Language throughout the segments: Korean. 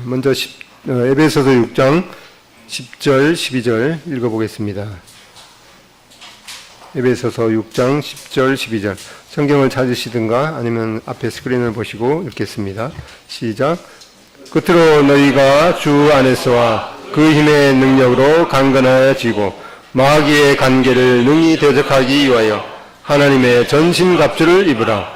먼저 에베소서 6장 10절, 12절 읽어보겠습니다. 에베소서 6장 10절, 12절. 성경을 찾으시든가 아니면 앞에 스크린을 보시고 읽겠습니다. 시작. 끝으로 너희가 주 안에서와 그 힘의 능력으로 강건하여지고 마귀의 관계를 능히 대적하기 위하여 하나님의 전신갑주를 입으라.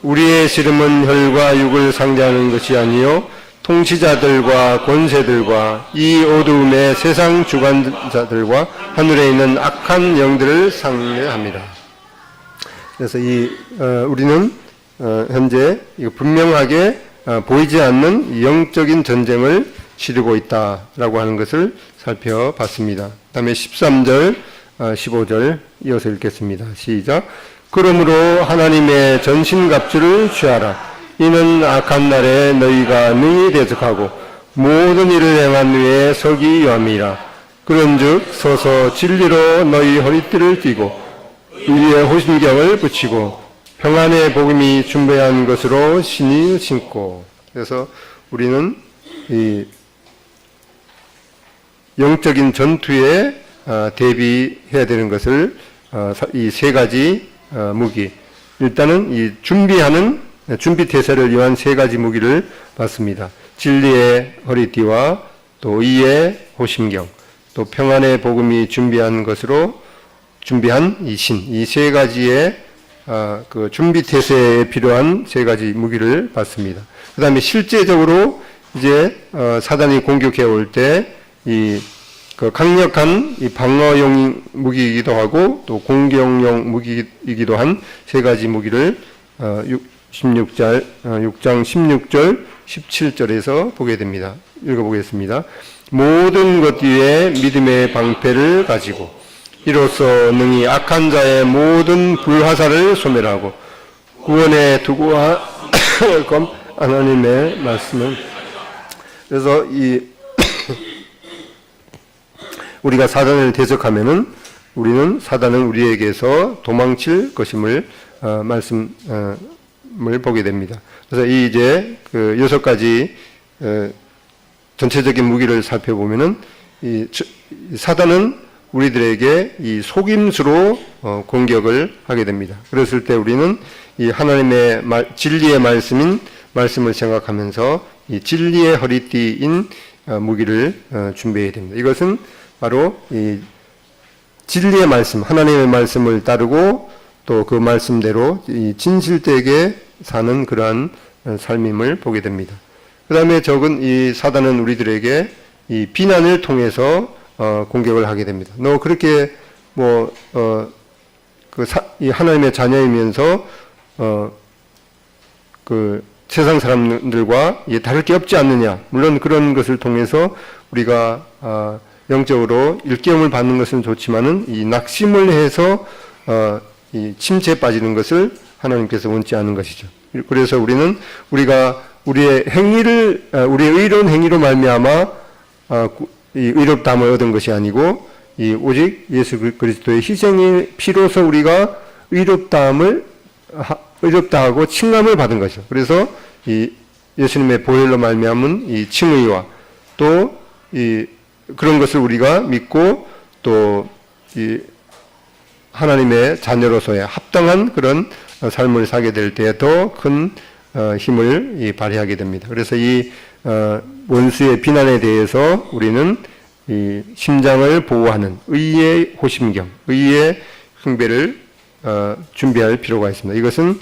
우리의 씨름은 혈과 육을 상대하는 것이 아니요 통치자들과 권세들과 이 어두움의 세상 주관자들과 하늘에 있는 악한 영들을 상대합니다. 그래서 우리는 현재 분명하게 보이지 않는 영적인 전쟁을 치르고 있다라고 하는 것을 살펴봤습니다. 그 다음에 13절, 15절 이어서 읽겠습니다. 시작. 그러므로 하나님의 전신갑주를 취하라. 이는 악한 날에 너희가 능히 대적하고 모든 일을 행한 후에 서기 위함이라. 그런즉 서서 진리로 너희 허리띠를 띠고 의의 호심경을 붙이고 평안의 복음이 준비한 것으로 신을 신고. 그래서 우리는 이 영적인 전투에 대비해야 되는 것을 이 세 가지 무기, 일단은 이 준비 태세를 위한 세 가지 무기를 봤습니다. 진리의 허리띠와 또 의의 호심경, 또 평안의 복음이 준비한 이 신, 이 세 가지의 그 준비 태세에 필요한 세 가지 무기를 봤습니다. 그 다음에 실제적으로 이제 사단이 공격해 올 때 그 강력한 이 방어용 무기이기도 하고 또 공격용 무기이기도 한 세 가지 무기를 6장 16절, 17절에서 보게 됩니다. 읽어보겠습니다. 모든 것 위에 믿음의 방패를 가지고 이로써 능히 악한 자의 모든 불화살을 소멸하고 구원의 도구와 검 하나님의 말씀을. 그래서 우리가 사단을 대적하면은 우리는 사단은 우리에게서 도망칠 것임을 말씀을 보게 됩니다. 그래서 이제 그 6가지 전체적인 무기를 살펴보면은 사단은 우리들에게 이 속임수로 공격을 하게 됩니다. 그랬을 때 우리는 이 하나님의 진리의 말씀을 생각하면서 이 진리의 허리띠인 무기를 준비해야 됩니다. 이것은 바로 이 진리의 말씀, 하나님의 말씀을 따르고 또 그 말씀대로 이 진실되게 사는 그러한 삶임을 보게 됩니다. 그 다음에 적은 이 사단은 우리들에게 이 비난을 통해서 공격을 하게 됩니다. 너 그렇게 이 하나님의 자녀이면서 그 세상 사람들과 다를 게 없지 않느냐. 물론 그런 것을 통해서 우리가 영적으로 일깨움을 받는 것은 좋지만은 이 낙심을 해서 이 침체에 빠지는 것을 하나님께서 원치 않은 것이죠. 그래서 우리가 우리의 의로운 행위로 말미암아 이 의롭다함을 얻은 것이 아니고 오직 예수 그리스도의 희생의 피로서 우리가 의롭다하고 칭함을 받은 것이죠. 그래서 이 예수님의 보혈로 말미암은 이 칭의와 또 그런 것을 우리가 믿고 또 하나님의 자녀로서의 합당한 그런 삶을 살게 될 때 더 큰 힘을 발휘하게 됩니다. 그래서 이 원수의 비난에 대해서 우리는 이 심장을 보호하는 의의 호심경, 의의 흥배를 준비할 필요가 있습니다. 이것은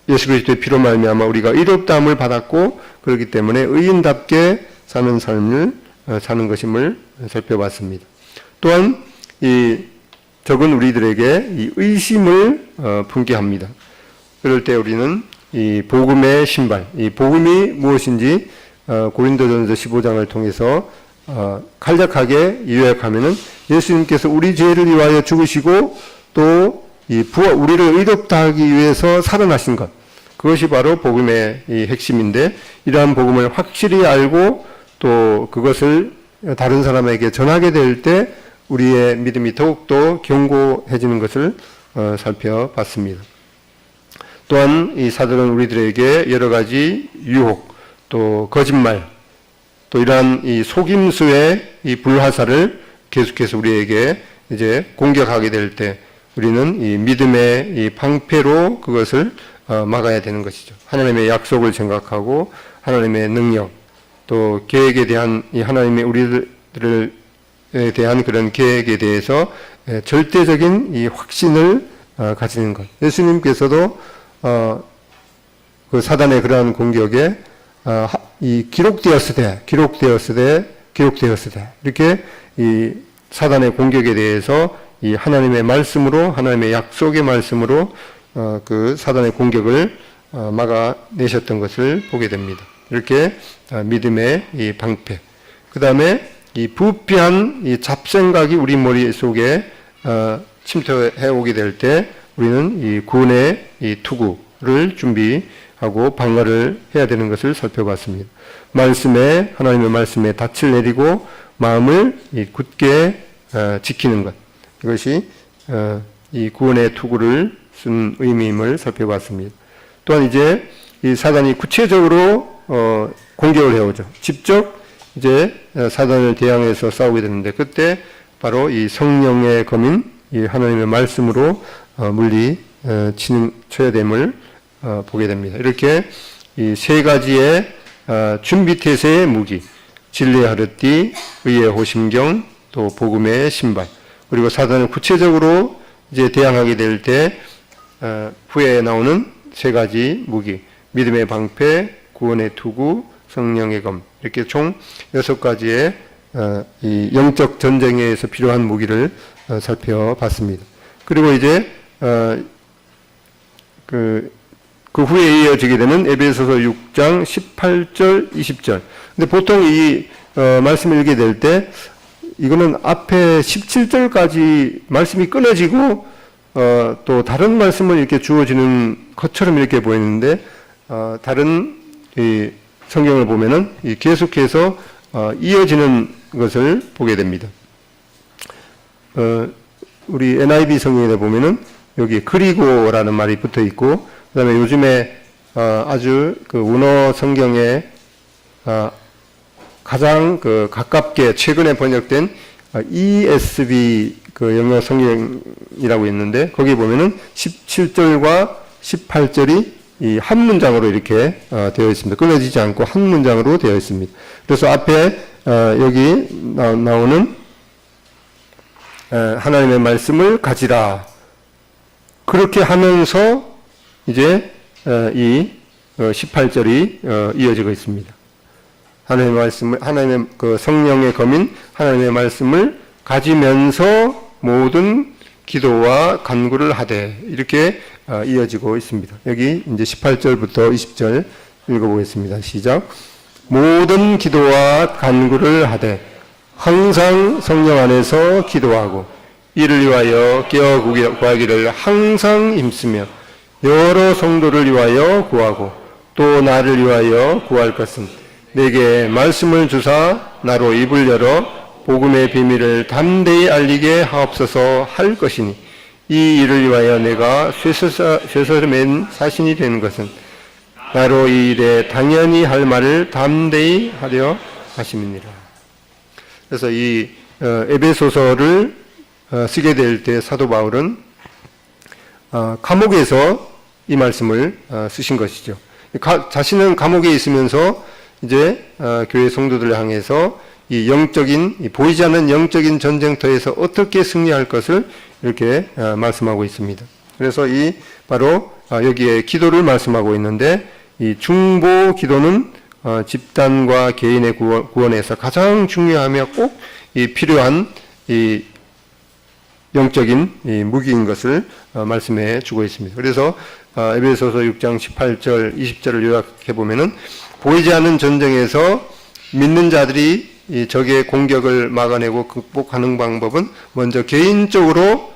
예수 그리스도의 피로 말미암아 우리가 의롭다함을 받았고 그렇기 때문에 의인답게 사는 삶을 사는 것임을 살펴봤습니다. 또한 적은 우리들에게 이 의심을 품게 합니다. 그럴 때 우리는 이 복음의 신발, 이 복음이 무엇인지 고린도전서 15장을 통해서 간략하게 요약하면은 예수님께서 우리 죄를 위하여 죽으시고 또 우리를 의롭다 하기 위해서 살아나신 것, 그것이 바로 복음의 이 핵심인데, 이러한 복음을 확실히 알고 또 그것을 다른 사람에게 전하게 될 때 우리의 믿음이 더욱더 견고해지는 것을 살펴봤습니다. 또한 이 사단은 우리들에게 여러 가지 유혹 또 거짓말, 또 이러한 이 속임수의 이 불화살을 계속해서 우리에게 이제 공격하게 될 때 우리는 이 믿음의 이 방패로 그것을 막아야 되는 것이죠. 하나님의 약속을 생각하고 하나님의 능력, 또 계획에 대한 이 하나님의 우리들에 대한 그런 계획에 대해서 절대적인 이 확신을 가지는 것. 예수님께서도 그 사단의 그러한 공격에 이 기록되었으되 이렇게 이 사단의 공격에 대해서 이 하나님의 말씀으로, 하나님의 약속의 말씀으로 그 사단의 공격을 막아내셨던 것을 보게 됩니다. 이렇게 믿음의 이 방패. 그 다음에 이 부패한 이 잡생각이 우리 머릿속에 침투해 오게 될 때 우리는 이 구원의 이 투구를 준비하고 방어를 해야 되는 것을 살펴봤습니다. 하나님의 말씀에 닻을 내리고 마음을 굳게 지키는 것. 이것이 이 구원의 투구를 쓴 의미임을 살펴봤습니다. 또한 이제 이 사단이 구체적으로 공격을 해오죠. 직접 이제 사단을 대항해서 싸우게 되는데 그때 바로 이 성령의 검인 이 하나님의 말씀으로 쳐야 됨을 보게 됩니다. 이렇게 이 세 가지의 준비태세의 무기, 진리의 하르띠, 의의 호심경, 또 복음의 신발, 그리고 사단을 구체적으로 이제 대항하게 될 때 후에 나오는 세 가지 무기, 믿음의 방패, 구원의 투구, 성령의 검, 이렇게 총 6가지의 이 영적 전쟁에서 필요한 무기를 살펴봤습니다. 그리고 이제 그 후에 이어지게 되는 에베소서 6장 18절, 20절. 근데 보통 이 말씀을 읽게 될 때 이거는 앞에 17절까지 말씀이 끊어지고 또 다른 말씀을 이렇게 주어지는 것처럼 이렇게 보이는데 다른 이 성경을 보면은 계속해서 이어지는 것을 보게 됩니다. 우리 NIV 성경에 보면은 여기 그리고라는 말이 붙어 있고, 그다음에 요즘에 아주 그 원어 성경에 가장 그 가깝게 최근에 번역된 ESV 그 영어 성경이라고 있는데 거기 보면은 17절과 18절이 이 한 문장으로 이렇게 되어 있습니다. 끊어지지 않고 한 문장으로 되어 있습니다. 그래서 앞에 여기 나오는 하나님의 말씀을 가지라. 그렇게 하면서 이제 이 18절이 이어지고 있습니다. 하나님의 그 성령의 검인 하나님의 말씀을 가지면서 모든 기도와 간구를 하되, 이렇게 이어지고 있습니다. 여기 이제 18절부터 20절 읽어보겠습니다. 시작. 모든 기도와 간구를 하되 항상 성령 안에서 기도하고 이를 위하여 깨어 구하기를 항상 힘쓰며 여러 성도를 위하여 구하고 또 나를 위하여 구할 것은 내게 말씀을 주사 나로 입을 열어 복음의 비밀을 담대히 알리게 하옵소서 할 것이니 이 일을 위하여 내가 쇠설에 맨 사신이 되는 것은 나로 이 일에 당연히 할 말을 담대히 하려 하심이니라. 그래서 이 에베소서를 쓰게 될 때 사도 바울은 감옥에서 이 말씀을 쓰신 것이죠. 자신은 감옥에 있으면서 이제 교회 성도들을 향해서 이 영적인, 보이지 않는 영적인 전쟁터에서 어떻게 승리할 것을 이렇게 말씀하고 있습니다. 그래서 이 바로 여기에 기도를 말씀하고 있는데, 이 중보 기도는 집단과 개인의 구원에서 가장 중요하며 꼭 이 필요한 이 영적인 이 무기인 것을 말씀해 주고 있습니다. 그래서 에베소서 6장 18절, 20절을 요약해 보면은 보이지 않는 전쟁에서 믿는 자들이 이 적의 공격을 막아내고 극복하는 방법은 먼저 개인적으로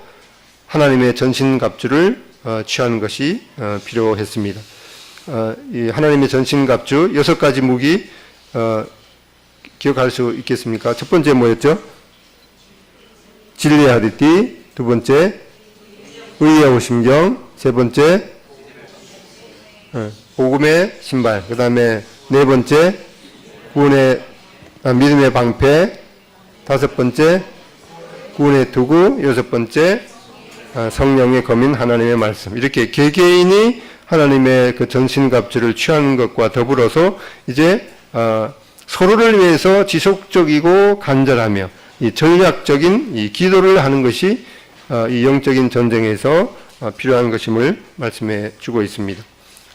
하나님의 전신갑주를 취하는 것이 필요했습니다. 이 하나님의 전신갑주 6가지 무기 기억할 수 있겠습니까? 첫 번째 뭐였죠? 진리의 하르띠, 두 번째 의의 호심경, 세 번째 복음의 신발, 그 다음에 네 번째, 믿음의 방패. 다섯 번째, 구원의 도구. 여섯 번째, 성령의 검인 하나님의 말씀. 이렇게 개개인이 하나님의 그 전신갑주를 취하는 것과 더불어서 이제 서로를 위해서 지속적이고 간절하며 이 전략적인 이 기도를 하는 것이 이 영적인 전쟁에서 필요한 것임을 말씀해 주고 있습니다.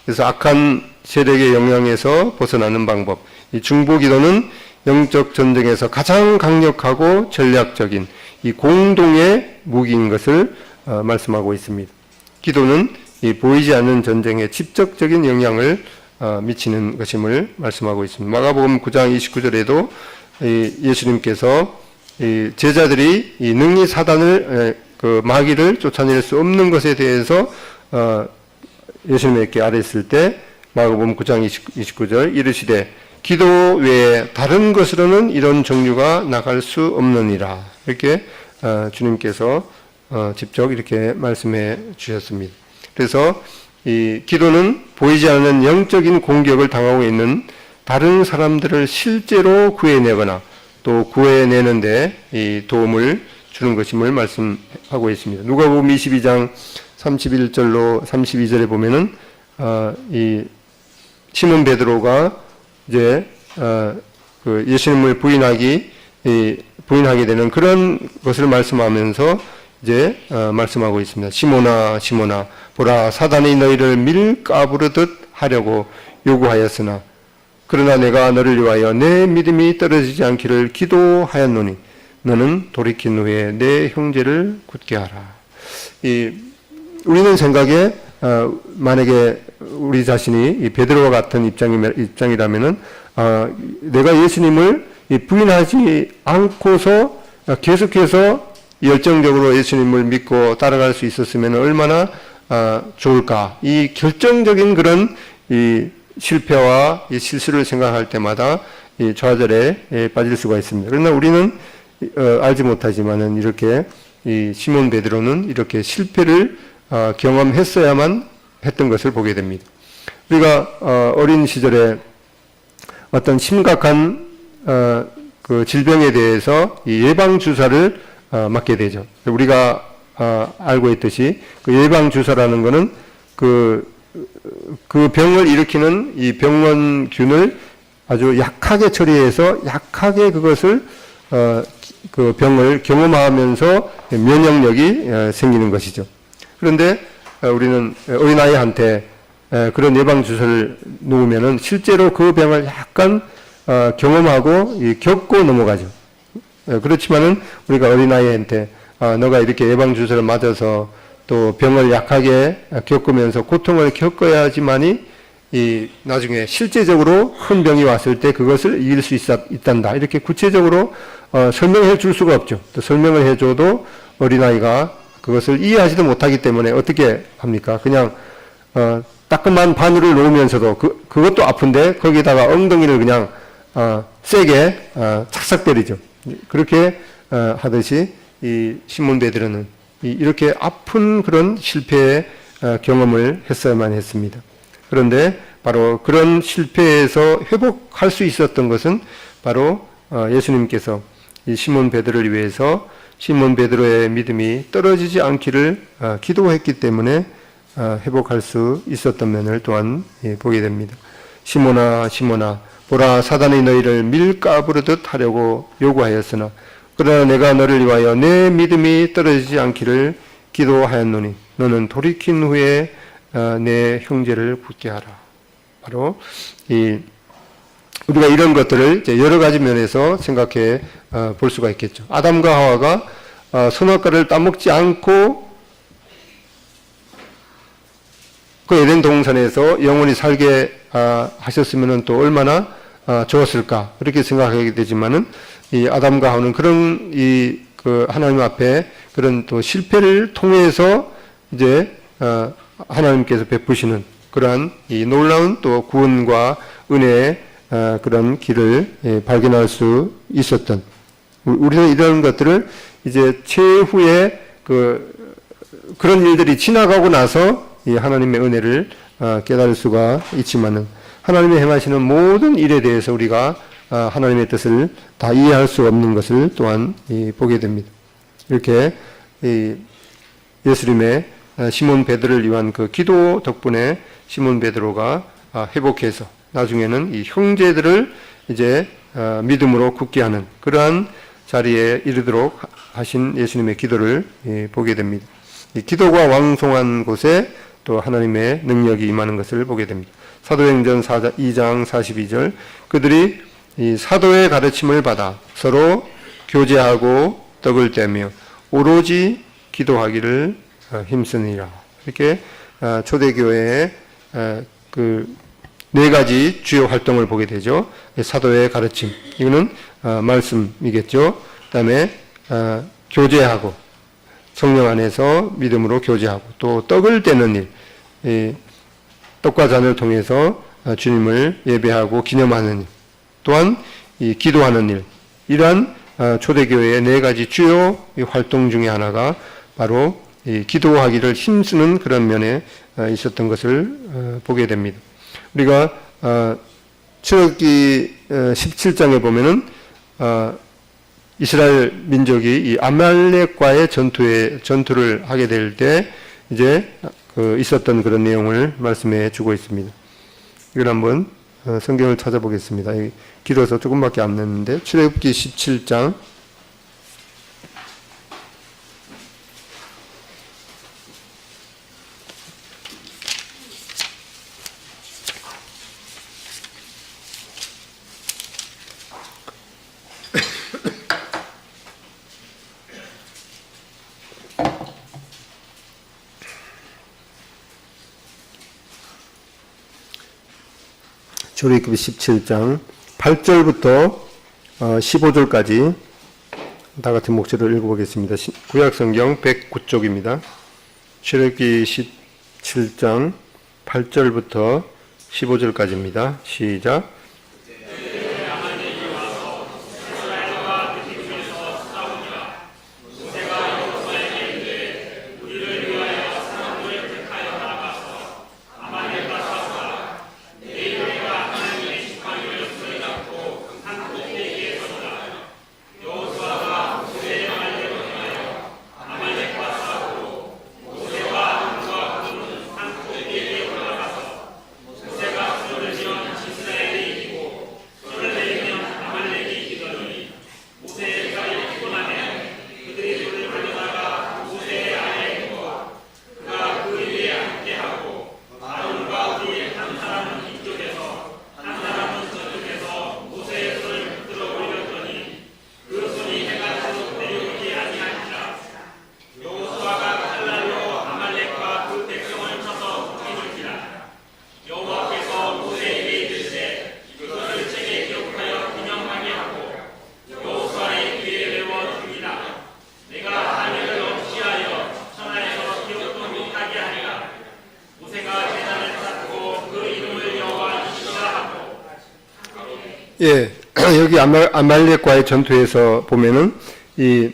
그래서 악한 세력의 영향에서 벗어나는 방법. 이 중보기도는 영적 전쟁에서 가장 강력하고 전략적인 이 공동의 무기인 것을 말씀하고 있습니다. 기도는 이 보이지 않는 전쟁에 직접적인 영향을 미치는 것임을 말씀하고 있습니다. 마가복음 9장 29절에도 예수님께서 이 제자들이 이 능히 사단을 그 마귀를 쫓아낼 수 없는 것에 대해서 예수님에게 아뢰었을 때 마가복음 9장 29절 이르시되 기도 외에 다른 것으로는 이런 종류가 나갈 수 없느니라. 이렇게 주님께서 직접 이렇게 말씀해 주셨습니다. 그래서 이 기도는 보이지 않는 영적인 공격을 당하고 있는 다른 사람들을 실제로 구해내거나 또 구해내는데 이 도움을 주는 것임을 말씀하고 있습니다. 누가복음 22장 31절로 32절에 보면은 이 시몬 베드로가 이제 그 예수님을 부인하게 되는 그런 것을 말씀하면서 이제 말씀하고 있습니다. 시몬아 시몬아 보라 사단이 너희를 밀가부르듯 하려고 요구하였으나 그러나 내가 너를 위하여 내 믿음이 떨어지지 않기를 기도하였노니 너는 돌이킨 후에 내 형제를 굳게 하라. 우리는 생각에 만약에 우리 자신이 이 베드로와 같은 입장이라면은 내가 예수님을 부인하지 않고서 계속해서 열정적으로 예수님을 믿고 따라갈 수 있었으면 얼마나 좋을까. 이 결정적인 그런 이 실패와 이 실수를 생각할 때마다 이 좌절에 빠질 수가 있습니다. 그러나 우리는 알지 못하지만은 이렇게 이 시몬 베드로는 이렇게 실패를 경험했어야만 했던 것을 보게 됩니다. 우리가 어린 시절에 어떤 심각한 그 질병에 대해서 이 예방 주사를 맞게 되죠. 우리가 알고 있듯이 그 예방 주사라는 것은 그 병을 일으키는 이 병원균을 아주 약하게 처리해서 약하게 그것을 그 병을 경험하면서 면역력이 생기는 것이죠. 그런데 우리는 어린아이한테 그런 예방주사를 놓으면은 실제로 그 병을 약간 경험하고 겪고 넘어가죠. 그렇지만은 우리가 어린아이한테 너가 이렇게 예방주사를 맞아서 또 병을 약하게 겪으면서 고통을 겪어야지만이 나중에 실제적으로 큰 병이 왔을 때 그것을 이길 수 있단다. 이렇게 구체적으로 설명해 줄 수가 없죠. 또 설명을 해줘도 어린아이가 그것을 이해하지도 못하기 때문에 어떻게 합니까? 그냥 따끔한 바늘을 놓으면서도 그것도 아픈데 거기다가 엉덩이를 그냥 세게 착삭 때리죠. 그렇게 하듯이 이 시몬 베드로는 이렇게 아픈 그런 실패의 경험을 했어야만 했습니다. 그런데 바로 그런 실패에서 회복할 수 있었던 것은 바로 예수님께서 이 시몬 베드로를 위해서 시몬 베드로의 믿음이 떨어지지 않기를 기도했기 때문에 회복할 수 있었던 면을 또한 보게 됩니다. 시몬아 시몬아 보라 사단이 너희를 밀가부르듯 하려고 요구하였으나 그러나 내가 너를 위하여 내 믿음이 떨어지지 않기를 기도하였노니 너는 돌이킨 후에 내 형제를 굳게 하라. 바로 우리가 이런 것들을 이제 여러 가지 면에서 생각해 볼 수가 있겠죠. 아담과 하와가 선악과를 따먹지 않고 그 에덴 동산에서 영원히 살게 하셨으면 또 얼마나 좋았을까 그렇게 생각하게 되지만은 이 아담과 하와는 그런 그 하나님 앞에 그런 또 실패를 통해서 이제 하나님께서 베푸시는 그러한 이 놀라운 또 구원과 은혜의 그런 길을 발견할 수 있었던 우리는 이런 것들을 이제 최후에 그런 일들이 지나가고 나서 이 하나님의 은혜를 깨달을 수가 있지만은 하나님이 행하시는 모든 일에 대해서 우리가 하나님의 뜻을 다 이해할 수 없는 것을 또한 보게 됩니다. 이렇게 예수님의 시몬 베드로를 위한 그 기도 덕분에 시몬 베드로가 회복해서 나중에는 이 형제들을 이제 믿음으로 굳게 하는 그러한 자리에 이르도록 하신 예수님의 기도를 보게 됩니다. 이 기도가 왕성한 곳에 또 하나님의 능력이 임하는 것을 보게 됩니다. 사도행전 2장 42절 그들이 이 사도의 가르침을 받아 서로 교제하고 떡을 떼며 오로지 기도하기를 힘쓰니라. 이렇게 초대교회의 그 네 가지 주요 활동을 보게 되죠. 사도의 가르침, 이거는 말씀이겠죠. 그다음에 교제하고 성령 안에서 믿음으로 교제하고 또 떡을 떼는 일, 떡과 잔을 통해서 주님을 예배하고 기념하는 일, 또한 이 기도하는 일, 이러한 초대교회의 네 가지 주요 활동 중에 하나가 바로 이 기도하기를 힘쓰는 그런 면에 있었던 것을 보게 됩니다. 우리가 출애굽기 17장에 보면은 이스라엘 민족이 이 아말렉과의 전투를 하게 될 때 이제 있었던 그런 내용을 말씀해 주고 있습니다. 이걸 한번 성경을 찾아보겠습니다. 길어서 조금밖에 안 났는데 출애굽기 17장 출애굽기 17장 8절부터 15절까지 다 같은 목소리로 읽어보겠습니다. 구약성경 109쪽입니다. 출애굽기 17장 8절부터 15절까지입니다. 시작. 예, 여기 아말렉과의 전투에서 보면은 이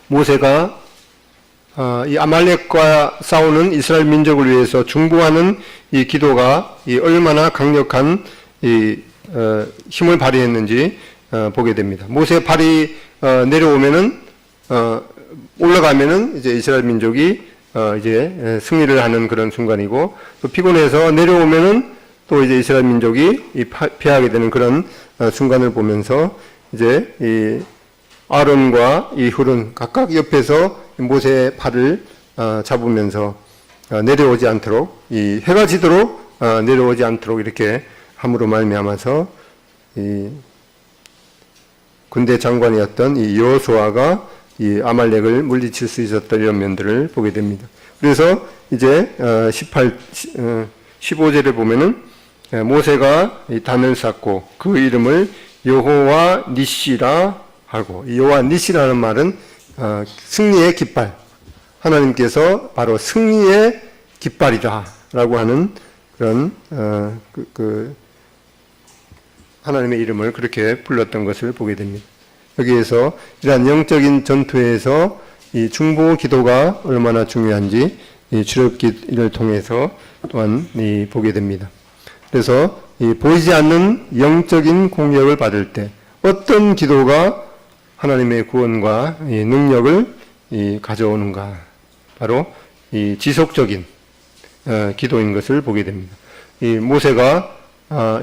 모세가 이 아말렉과 싸우는 이스라엘 민족을 위해서 중보하는 이 기도가 얼마나 강력한 힘을 발휘했는지 보게 됩니다. 모세 발이 내려오면은 올라가면은 이제 이스라엘 민족이 이제 승리를 하는 그런 순간이고, 또 피곤해서 내려오면은 또 이제 이스라엘 민족이 패하게 되는 그런 순간을 보면서 이제 이 아론과 이 훌은 각각 옆에서 모세의 팔을 잡으면서 내려오지 않도록, 이 해가 지도록 내려오지 않도록 이렇게 함으로 말미암아서 이 군대 장관이었던 이 여호수아가 이 아말렉을 물리칠 수 있었던 이런 면들을 보게 됩니다. 그래서 이제 15절에 보면은 모세가 이 단을 쌓고 그 이름을 여호와 니시라 하고, 이 여호와 니시라는 말은 승리의 깃발, 하나님께서 바로 승리의 깃발이다라고 하는 그런 하나님의 이름을 그렇게 불렀던 것을 보게 됩니다. 여기에서 이러한 영적인 전투에서 이 중보 기도가 얼마나 중요한지 이 출애굽기를 통해서 또한 보게 됩니다. 그래서 이 보이지 않는 영적인 공격을 받을 때 어떤 기도가 하나님의 구원과 이 능력을 가져오는가? 바로 이 지속적인 기도인 것을 보게 됩니다. 이 모세가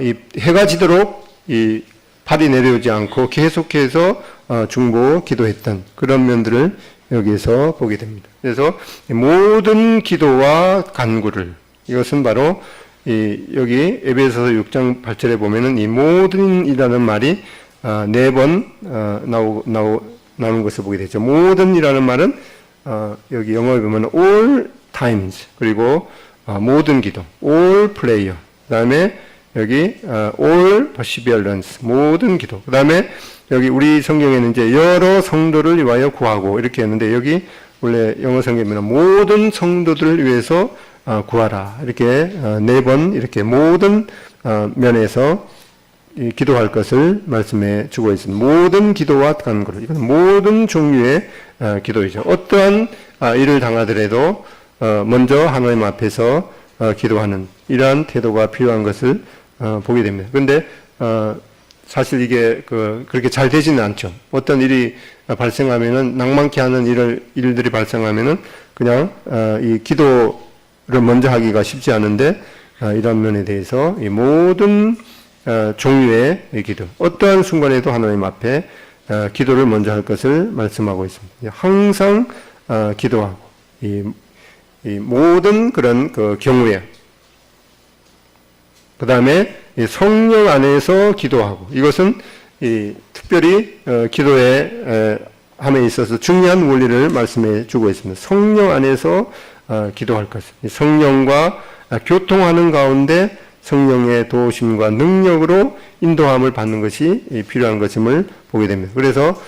이 해가 지도록 이 발이 내려오지 않고 계속해서 중보 기도했던 그런 면들을 여기에서 보게 됩니다. 그래서 모든 기도와 간구를, 이것은 바로 여기 에베소서 6장 8절에 보면은 이 모든이라는 말이 4번 나오는 것을 보게 되죠. 모든이라는 말은 여기 영어에 보면 all times, 그리고 모든 기도, all prayer, 그 다음에 여기 all perseverance, 모든 기도, 그 다음에 여기 우리 성경에는 이제 여러 성도를 위하여 구하고 이렇게 했는데, 여기 원래 영어 성경에는 모든 성도들을 위해서 구하라, 이렇게 4번 이렇게 모든 면에서 기도할 것을 말씀해 주고 있습니다. 모든 기도와 간구를, 이건 모든 종류의 기도이죠. 어떠한 일을 당하더라도 먼저 하나님 앞에서 기도하는 이러한 태도가 필요한 것을 보게 됩니다. 그런데 사실 이게 그렇게 잘 되지는 않죠. 어떤 일이 발생하면은, 낭만케 하는 일들이 발생하면은 그냥 이 기도를 먼저 하기가 쉽지 않은데, 이런 면에 대해서 이 모든 종류의 기도, 어떠한 순간에도 하나님 앞에 기도를 먼저 할 것을 말씀하고 있습니다. 항상 기도하고, 이 모든 그런 경우에, 그 다음에 성령 안에서 기도하고, 이것은 특별히 기도에 함에 있어서 중요한 원리를 말씀해 주고 있습니다. 성령 안에서 기도할 것을, 성령과 교통하는 가운데 성령의 도우심과 능력으로 인도함을 받는 것이 필요한 것임을 보게 됩니다. 그래서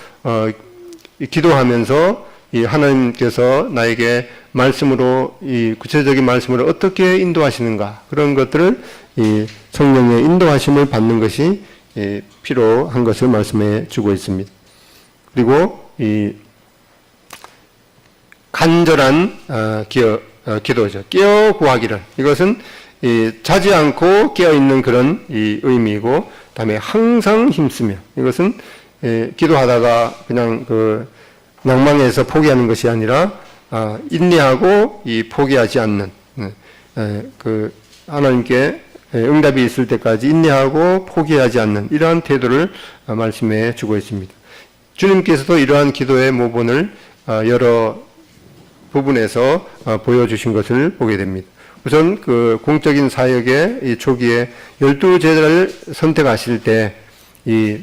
기도하면서 이 하나님께서 나에게 말씀으로, 이 구체적인 말씀으로 어떻게 인도하시는가, 그런 것들을 이 성령의 인도하심을 받는 것이 필요한 것을 말씀해 주고 있습니다. 그리고 이 간절한 기도죠. 깨어 구하기를, 이것은 자지 않고 깨어 있는 그런 의미이고, 그다음에 항상 힘쓰며, 이것은 기도하다가 그냥 낭망해서 포기하는 것이 아니라 인내하고 포기하지 않는, 하나님께 응답이 있을 때까지 인내하고 포기하지 않는 이러한 태도를 말씀해 주고 있습니다. 주님께서도 이러한 기도의 모본을 여러 부분에서 보여주신 것을 보게 됩니다. 우선 공적인 사역의 이 초기에 12제자를 선택하실 때 이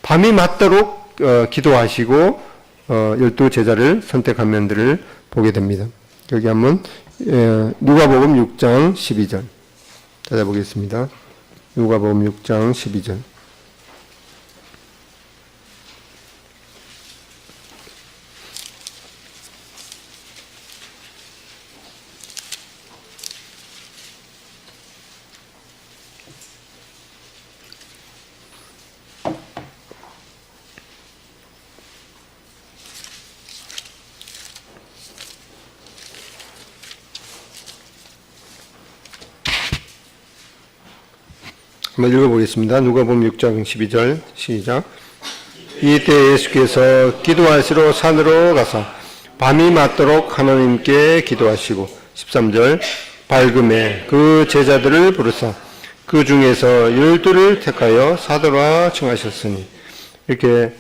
밤이 맞도록 기도하시고 12제자를 선택한 면들을 보게 됩니다. 여기 한번 누가복음 6장 12절 찾아보겠습니다. 누가복음 6장 12절. 한번 읽어보겠습니다. 누가복음 6장 12절 시작. 이때 예수께서 기도하시러 산으로 가서 밤이 맞도록 하나님께 기도하시고 13절 밝음에 그 제자들을 부르사 그 중에서 12를 택하여 사도라 칭하셨으니, 이렇게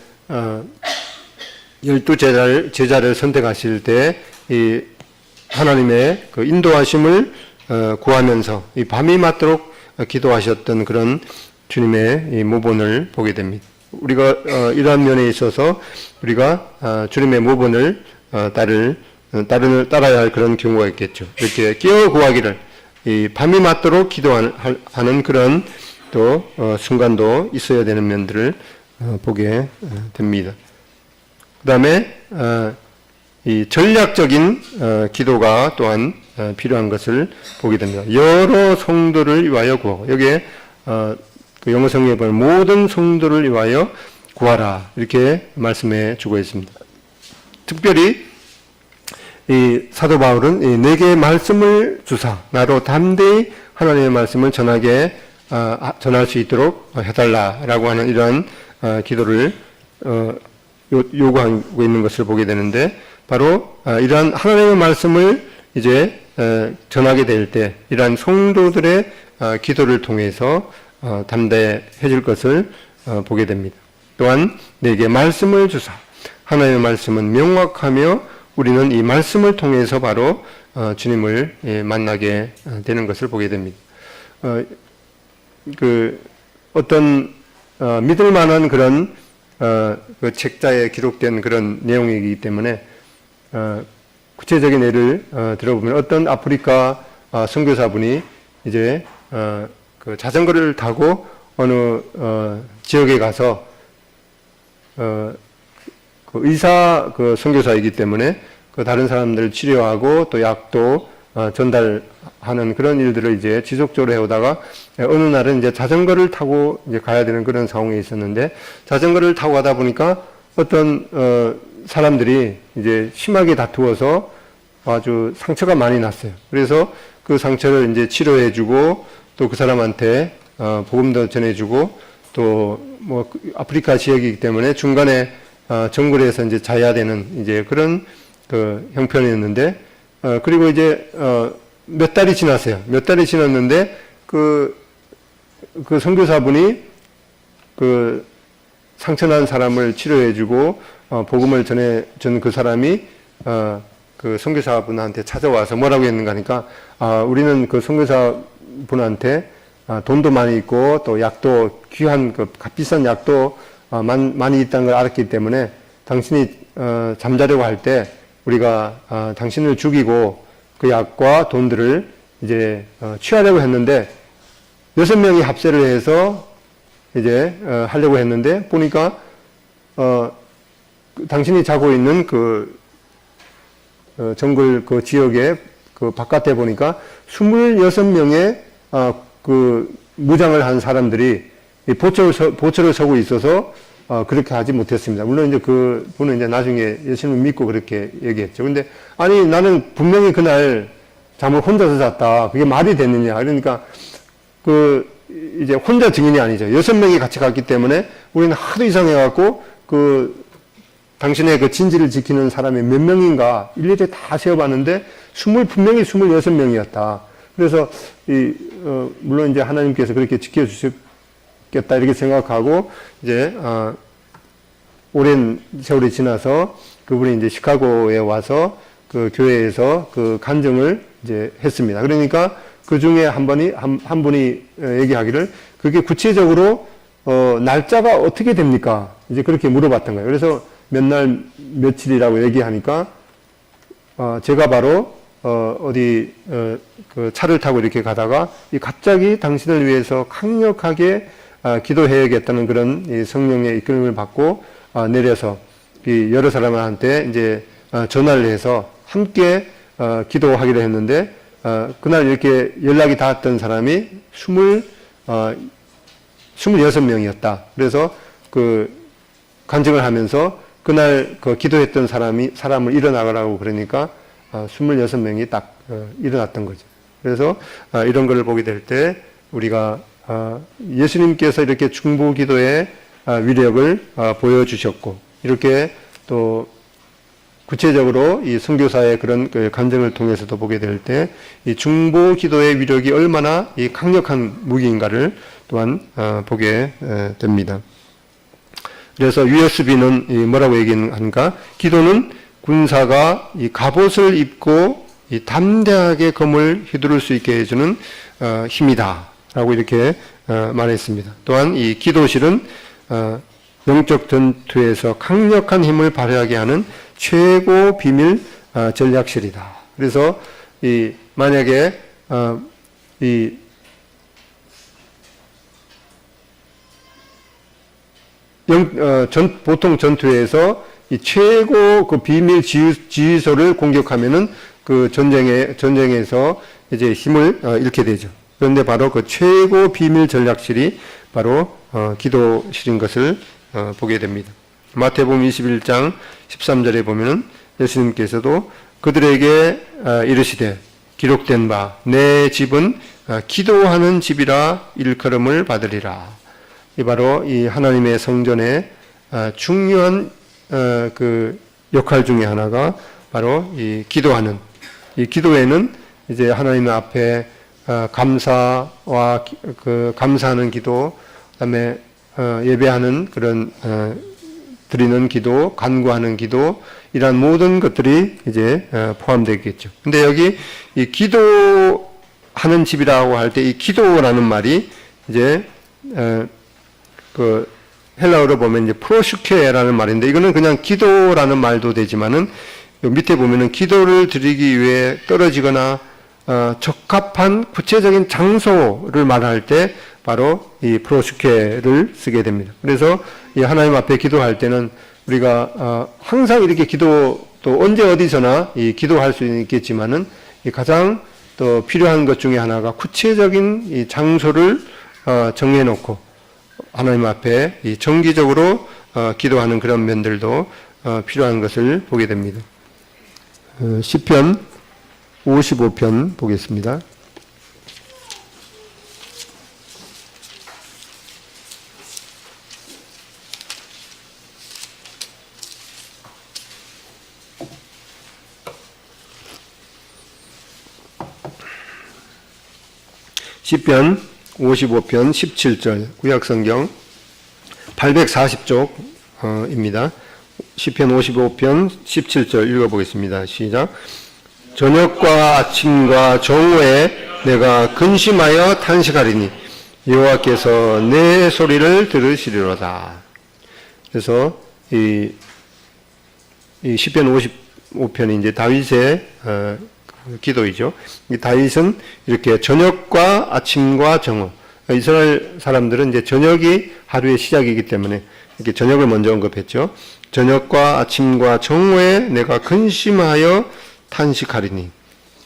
12제자를 선택하실 때 이 하나님의 인도하심을 구하면서 이 밤이 맞도록 기도하셨던 그런 주님의 이 모본을 보게 됩니다. 우리가 이러한 면에 있어서 우리가 주님의 모본을 따라야 할 그런 경우가 있겠죠. 이렇게 깨어 구하기를, 이 밤이 맞도록 기도하는 그런 또 순간도 있어야 되는 면들을 보게 됩니다. 그 다음에 이 전략적인 기도가 또한 필요한 것을 보게 됩니다. 여러 성도를 위하여 구하고, 여기에 영어 성경에 보면 모든 성도를 위하여 구하라, 이렇게 말씀해 주고 있습니다. 특별히 이 사도 바울은 내게 말씀을 주사 나로 담대히 하나님의 말씀을 전하게 전할 수 있도록 해달라라고 하는 이러한 기도를 요구하고 있는 것을 보게 되는데, 바로 이러한 하나님의 말씀을 이제 전하게 될 때 이러한 성도들의 기도를 통해서 담대해질 것을 보게 됩니다. 또한 내게 말씀을 주사. 하나님의 말씀은 명확하며 우리는 이 말씀을 통해서 바로 주님을 만나게 되는 것을 보게 됩니다. 어떤 믿을 만한 그런 그 책자에 기록된 그런 내용이기 때문에 구체적인 예를 들어보면, 어떤 아프리카 선교사분이 이제 그 자전거를 타고 어느 지역에 가서 그 의사 그 선교사이기 때문에 그 다른 사람들을 치료하고 또 약도 전달하는 그런 일들을 이제 지속적으로 해오다가 어느 날은 이제 자전거를 타고 이제 가야 되는 그런 상황이 있었는데, 자전거를 타고 가다 보니까 어떤 사람들이 이제 심하게 다투어서 아주 상처가 많이 났어요. 그래서 그 상처를 이제 치료해주고 또 그 사람한테 복음도 전해주고 또 뭐 아프리카 지역이기 때문에 중간에 정글에서 이제 자야 되는 이제 그런 그 형편이었는데, 그리고 이제 몇 달이 지났어요. 몇 달이 지났는데 그 선교사분이 그 상처난 사람을 치료해주고 복음을 전해준 그 사람이 그 선교사분한테 찾아와서 뭐라고 했는가 하니까, 우리는 그 선교사분한테 돈도 많이 있고 또 약도 귀한 그 값비싼 약도 많이 있다는 걸 알았기 때문에 당신이 잠자려고 할 때 우리가 당신을 죽이고 그 약과 돈들을 이제 취하려고 했는데 6명이 합세를 해서 이제 하려고 했는데, 보니까 당신이 자고 있는 그 정글 그 지역의 그 바깥에 보니까 26명의 그 무장을 한 사람들이 보초를 서고 있어서 그렇게 하지 못했습니다. 물론 이제 그 분은 이제 나중에 예수님을 믿고 그렇게 얘기했죠. 근데 아니, 나는 분명히 그날 잠을 혼자서 잤다. 그게 말이 됐느냐. 그러니까 그 이제 혼자 증인이 아니죠. 6명이 같이 갔기 때문에 우리는 하도 이상해갖고 그 당신의 그 진지를 지키는 사람이 몇 명인가 일일이 다 세어봤는데 분명히 26명이었다. 그래서 물론 이제 하나님께서 그렇게 지켜주셨겠다 이렇게 생각하고 이제 오랜 세월이 지나서 그분이 이제 시카고에 와서 그 교회에서 그 간증을 이제 했습니다. 그러니까 그 중에 한 분이 얘기하기를, 그게 구체적으로 날짜가 어떻게 됩니까? 이제 그렇게 물어봤던 거예요. 그래서 몇 날 며칠이라고 얘기하니까 제가 바로 그 차를 타고 이렇게 가다가 갑자기 당신을 위해서 강력하게 기도해야겠다는 그런 성령의 이끌림을 받고 내려서 여러 사람한테 이제 전화를 해서 함께 기도하기로 했는데, 그날 이렇게 연락이 닿았던 사람이 26명이었다. 그래서 그 간증을 하면서 그날 그 기도했던 사람을 일어나가라고 그러니까 26명이 딱 일어났던 거죠. 그래서 이런 걸 보게 될 때 우리가 예수님께서 이렇게 중보 기도의 위력을 보여주셨고, 이렇게 또 구체적으로 이 선교사의 그런 그 간증을 통해서도 보게 될 때 이 중보 기도의 위력이 얼마나 이 강력한 무기인가를 또한 보게 됩니다. 그래서 유에스비는 뭐라고 얘기하는가? 기도는 군사가 이 갑옷을 입고 이 담대하게 검을 휘두를 수 있게 해주는 힘이다 라고 이렇게 말했습니다. 또한 이 기도실은 영적 전투에서 강력한 힘을 발휘하게 하는 최고 비밀 전략실이다. 그래서 만약에 보통 전투에서 이 최고 그 비밀 지휘소를 공격하면은 그 전쟁에서 이제 힘을 잃게 되죠. 그런데 바로 그 최고 비밀 전략실이 바로 기도실인 것을 보게 됩니다. 마태복음 21장 13절에 보면은 예수님께서도 그들에게 이르시되 기록된 바 내 집은 기도하는 집이라 일컬음을 받으리라. 이 바로 이 하나님의 성전의 중요한 그 역할 중에 하나가 바로 이 기도하는, 이 기도에는 이제 하나님 앞에 감사와 그 감사하는 기도, 그다음에 예배하는 그런 드리는 기도, 간구하는 기도, 이런 모든 것들이 이제 포함되겠죠. 근데 여기 이 기도하는 집이라고 할 때 이 기도라는 말이 이제 그 헬라어로 보면 이제 프로슈케라는 말인데, 이거는 그냥 기도라는 말도 되지만은 밑에 보면은 기도를 드리기 위해 떨어지거나 적합한 구체적인 장소를 말할 때 바로 이 프로슈케를 쓰게 됩니다. 그래서 이 하나님 앞에 기도할 때는 우리가 항상 이렇게 기도, 또 언제 어디서나 이 기도할 수 있겠지만은 이 가장 또 필요한 것 중에 하나가 구체적인 이 장소를 정해놓고 하나님 앞에 이 정기적으로 기도하는 그런 면들도 필요한 것을 보게 됩니다. 시편 55편 보겠습니다. 시편 55편 17절 구약성경 840쪽입니다. 시편 55편 17절 읽어보겠습니다. 시작. 저녁과 아침과 정오에 내가 근심하여 탄식하리니 여호와께서 내 소리를 들으시리로다. 그래서 이 시편 55편이 이제 다윗의 기도이죠. 이 다윗은 이렇게 저녁과 아침과 정오, 이스라엘 사람들은 이제 저녁이 하루의 시작이기 때문에 이렇게 저녁을 먼저 언급했죠. 저녁과 아침과 정오에 내가 근심하여 탄식하리니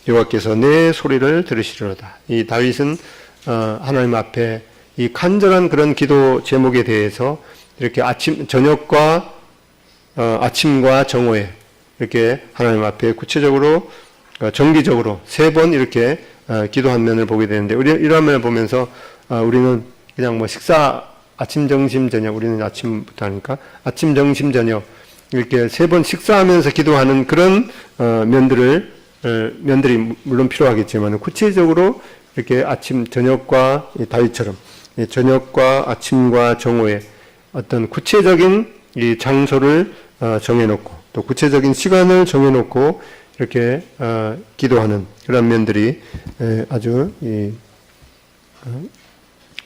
여호와께서 내 소리를 들으시리로다. 이 다윗은 하나님 앞에 이 간절한 그런 기도 제목에 대해서 이렇게 저녁과 아침과 정오에 이렇게 하나님 앞에 구체적으로 정기적으로 3번 이렇게 기도한 면을 보게 되는데, 이런 면을 보면서 우리는 그냥 뭐 식사, 아침, 점심, 저녁, 우리는 아침부터 하니까 아침, 점심, 저녁 이렇게 3번 식사하면서 기도하는 그런 면들이 물론 필요하겠지만, 구체적으로 이렇게 아침, 저녁과 다윗처럼 저녁과 아침과 정오에 어떤 구체적인 이 장소를 정해놓고 또 구체적인 시간을 정해놓고 이렇게 기도하는 그런 면들이 아주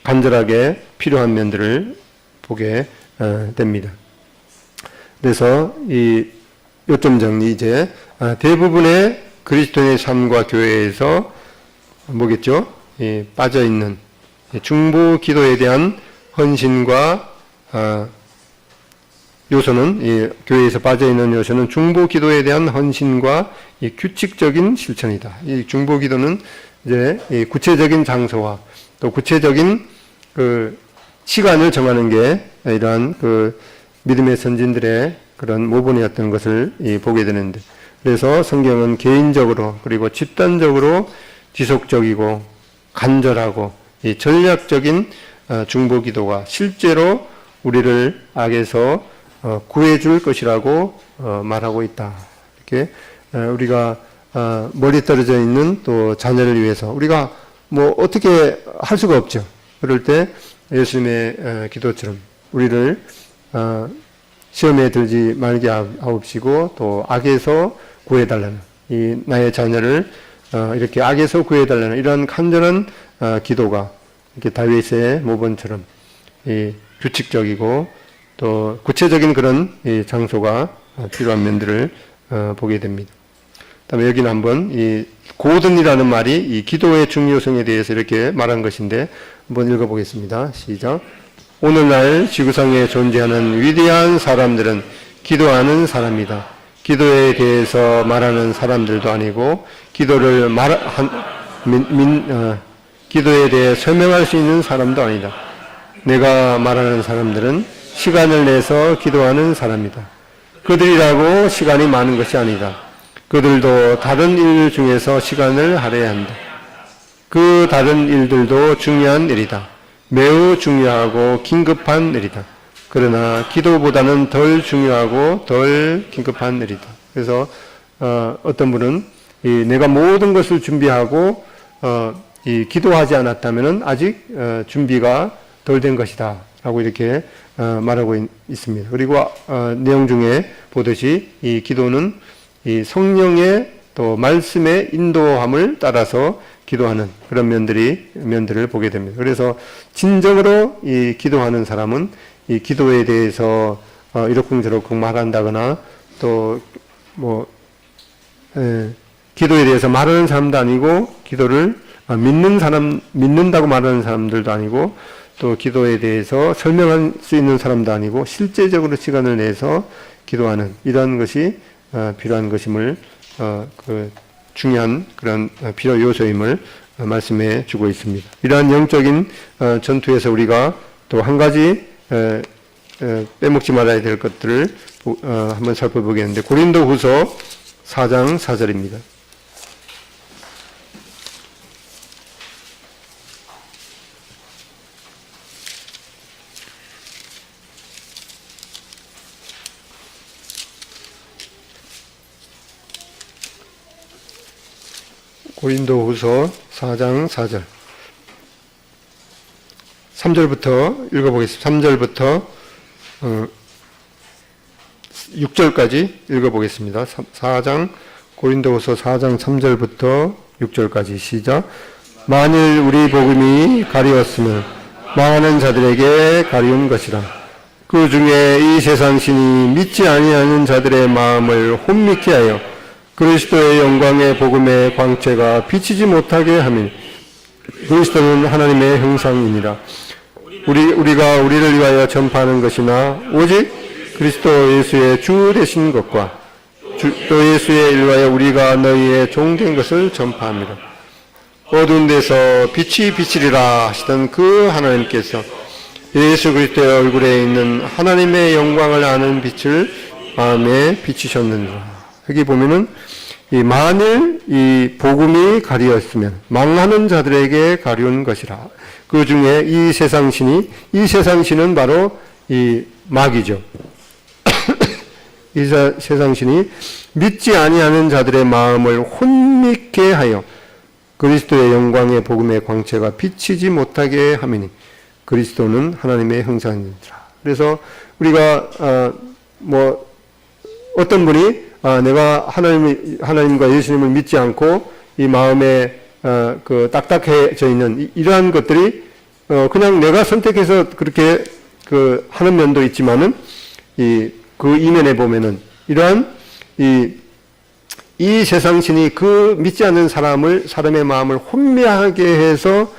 간절하게 필요한 면들을 보게 됩니다. 그래서 요점 정리, 이제 대부분의 그리스도인의 삶과 교회에서 뭐겠죠? 빠져 있는 중보 기도에 대한 헌신과 요소는, 교회에서 빠져있는 요소는 중보 기도에 대한 헌신과 규칙적인 실천이다. 이 중보 기도는 이제 구체적인 장소와 또 구체적인 그 시간을 정하는 게 이러한 그 믿음의 선진들의 그런 모본이었던 것을 보게 되는데, 그래서 성경은 개인적으로 그리고 집단적으로 지속적이고 간절하고 전략적인 중보 기도가 실제로 우리를 악에서 구해줄 것이라고 말하고 있다. 이렇게 우리가 멀리 떨어져 있는 또 자녀를 위해서 우리가 뭐 어떻게 할 수가 없죠. 그럴 때 예수님의 기도처럼 우리를 시험에 들지 말게 하옵시고 또 악에서 구해달라는, 이 나의 자녀를 이렇게 악에서 구해달라는 이런 간절한 기도가 이렇게 다윗의 모본처럼 규칙적이고 또 구체적인 그런 장소가 필요한 면들을 보게 됩니다. 그다음에 여기는 한번 이 고든이라는 말이 이 기도의 중요성에 대해서 이렇게 말한 것인데 한번 읽어보겠습니다. 시작. 오늘날 지구상에 존재하는 위대한 사람들은 기도하는 사람이다. 기도에 대해서 말하는 사람들도 아니고 기도에 대해 설명할 수 있는 사람도 아니다. 내가 말하는 사람들은 시간을 내서 기도하는 사람이다. 그들이라고 시간이 많은 것이 아니다. 그들도 다른 일 중에서 시간을 할애해야 한다. 그 다른 일들도 중요한 일이다. 매우 중요하고 긴급한 일이다. 그러나 기도보다는 덜 중요하고 덜 긴급한 일이다. 그래서 어떤 분은 내가 모든 것을 준비하고 기도하지 않았다면 아직 준비가 덜 된 것이다 라고 이렇게 말하고 있습니다. 그리고 내용 중에 보듯이 이 기도는 이 성령의 또 말씀의 인도함을 따라서 기도하는 그런 면들을 보게 됩니다. 그래서 진정으로 이 기도하는 사람은 이 기도에 대해서 이러쿵저러쿵 말한다거나 또 기도에 대해서 말하는 사람도 아니고 기도를 믿는다고 말하는 사람들도 아니고 또 기도에 대해서 설명할 수 있는 사람도 아니고 실제적으로 시간을 내서 기도하는 이러한 것이 필요한 것임을 중요한 그런 필요 요소임을 말씀해 주고 있습니다. 이러한 영적인 전투에서 우리가 또 한 가지 빼먹지 말아야 될 것들을 한번 살펴보겠는데 고린도후서 4장 4절입니다. 고린도후서 4장 4절 3절부터 읽어보겠습니다. 3절부터 6절까지 읽어보겠습니다. 4장 고린도후서 4장 3절부터 6절까지 시작. 만일 우리 복음이 가리웠으면 망하는 자들에게 가리운 것이라. 그 중에 이 세상 신이 믿지 아니하는 자들의 마음을 혼미케 하여 그리스도의 영광의 복음의 광채가 비치지 못하게 하며 그리스도는 하나님의 형상이니라. 우리가 우리를 위하여 전파하는 것이나 오직 그리스도 예수의 주 되신 것과 또 예수의 일하여 우리가 너희의 종된 것을 전파합니다. 어두운 데서 빛이 비치리라 하시던 그 하나님께서 예수 그리스도의 얼굴에 있는 하나님의 영광을 아는 빛을 마음에 비치셨느니라. 여기 보면은 만일 이 복음이 가리었으면 망하는 자들에게 가리운 것이라. 그 중에 이 세상 신은 바로 이 마귀죠. 이 세상 신이 믿지 아니하는 자들의 마음을 혼미케 하여 그리스도의 영광의 복음의 광채가 비치지 못하게 하미니 그리스도는 하나님의 형상이니라. 그래서 우리가 어떤 분이 내가 하나님과 예수님을 믿지 않고 이 마음에 딱딱해져 있는 이러한 것들이 그냥 내가 선택해서 그렇게 하는 면도 있지만은 그 이면에 보면은 이러한 이 세상 신이 그 믿지 않는 사람의 마음을 혼미하게 해서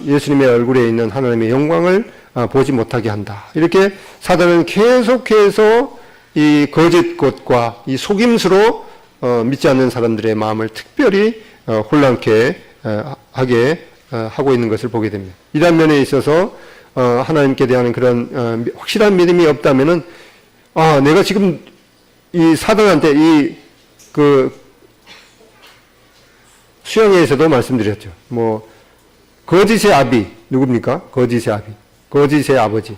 예수님의 얼굴에 있는 하나님의 영광을 보지 못하게 한다. 이렇게 사단은 계속해서 이 거짓 것과 이 속임수로 믿지 않는 사람들의 마음을 특별히 혼란케 하게 하고 있는 것을 보게 됩니다. 이런 면에 있어서 하나님께 대한 그런 확실한 믿음이 없다면은 내가 지금 이 사단한테 수영회에서도 말씀드렸죠. 거짓의 아비 누굽니까? 거짓의 아버지.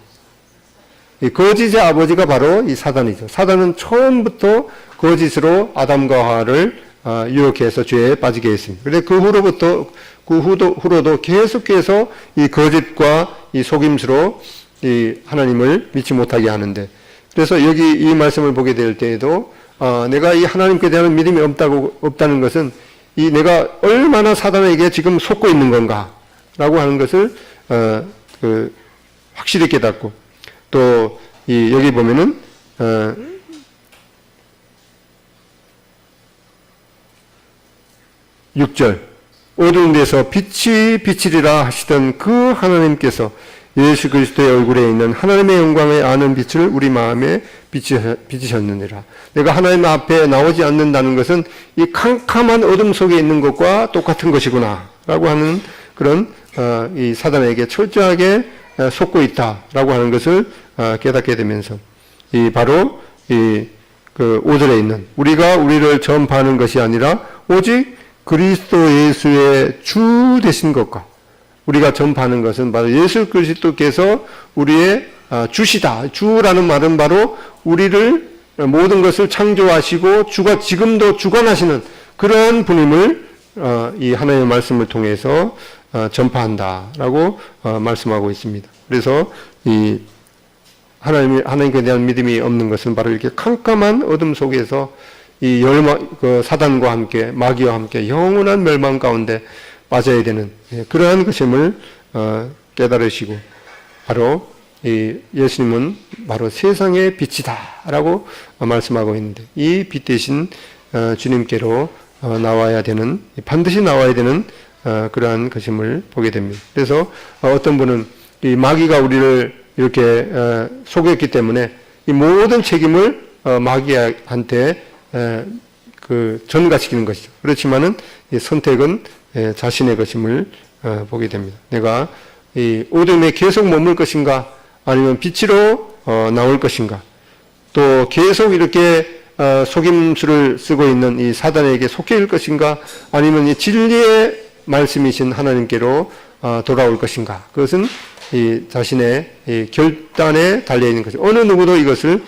이 거짓의 아버지가 바로 이 사단이죠. 사단은 처음부터 거짓으로 아담과 하와를 유혹해서 죄에 빠지게 했습니다. 그런데 그 후로도 계속해서 이 거짓과 이 속임수로 이 하나님을 믿지 못하게 하는데, 그래서 여기 이 말씀을 보게 될 때에도 내가 이 하나님께 대한 믿음이 없다는 것은 이 내가 얼마나 사단에게 지금 속고 있는 건가라고 하는 것을 확실히 깨닫고, 또 여기 보면은 6절 어두운 데서 빛이 비치리라 하시던 그 하나님께서 예수 그리스도의 얼굴에 있는 하나님의 영광을 아는 빛을 우리 마음에 비치셨느니라. 내가 하나님 앞에 나오지 않는다는 것은 이 캄캄한 어둠 속에 있는 것과 똑같은 것이구나 라고 하는 그런 이 사단에게 철저하게 속고 있다라고 하는 것을 깨닫게 되면서 바로 그 5절에 있는 우리가 우리를 전파하는 것이 아니라 오직 그리스도 예수의 주 되신 것과 우리가 전파하는 것은 바로 예수 그리스도께서 우리의 주시다. 주라는 말은 바로 우리를 모든 것을 창조하시고 지금도 주관하시는 그러한 분임을 이 하나님의 말씀을 통해서 전파한다라고 말씀하고 있습니다. 그래서 이 하나님께 대한 믿음이 없는 것은 바로 이렇게 캄캄한 어둠 속에서 이 사단과 함께 마귀와 함께 영원한 멸망 가운데 빠져야 되는 그러한 것임을 깨달으시고 바로 이 예수님은 바로 세상의 빛이다라고 말씀하고 있는데 이 빛 대신 주님께로 나와야 되는 반드시 나와야 되는 그러한 것임을 보게 됩니다. 그래서 어떤 분은 이 마귀가 우리를 이렇게 속였기 때문에 이 모든 책임을 마귀한테 전가시키는 것이죠. 그렇지만은 이 선택은 자신의 것임을 보게 됩니다. 내가 이 어둠에 계속 머물 것인가, 아니면 빛으로 나올 것인가, 또 계속 이렇게 속임수를 쓰고 있는 이 사단에게 속해일 것인가, 아니면 이 진리의 말씀이신 하나님께로 돌아올 것인가. 그것은 이 자신의 이 결단에 달려 있는 것이죠. 어느 누구도 이것을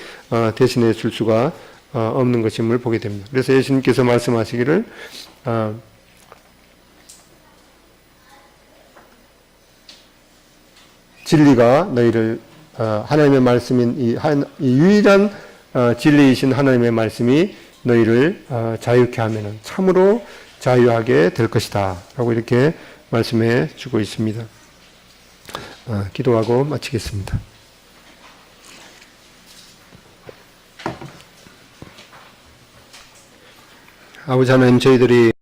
대신해 줄 수가 없는 것임을 보게 됩니다. 그래서 예수님께서 말씀하시기를 진리가 너희를 하나님의 말씀인 이 유일한 진리이신 하나님의 말씀이 너희를 자유케 하면은 참으로 자유하게 될 것이다 라고 이렇게 말씀해 주고 있습니다. 기도하고 마치겠습니다. 아버지 하나님, 저희들이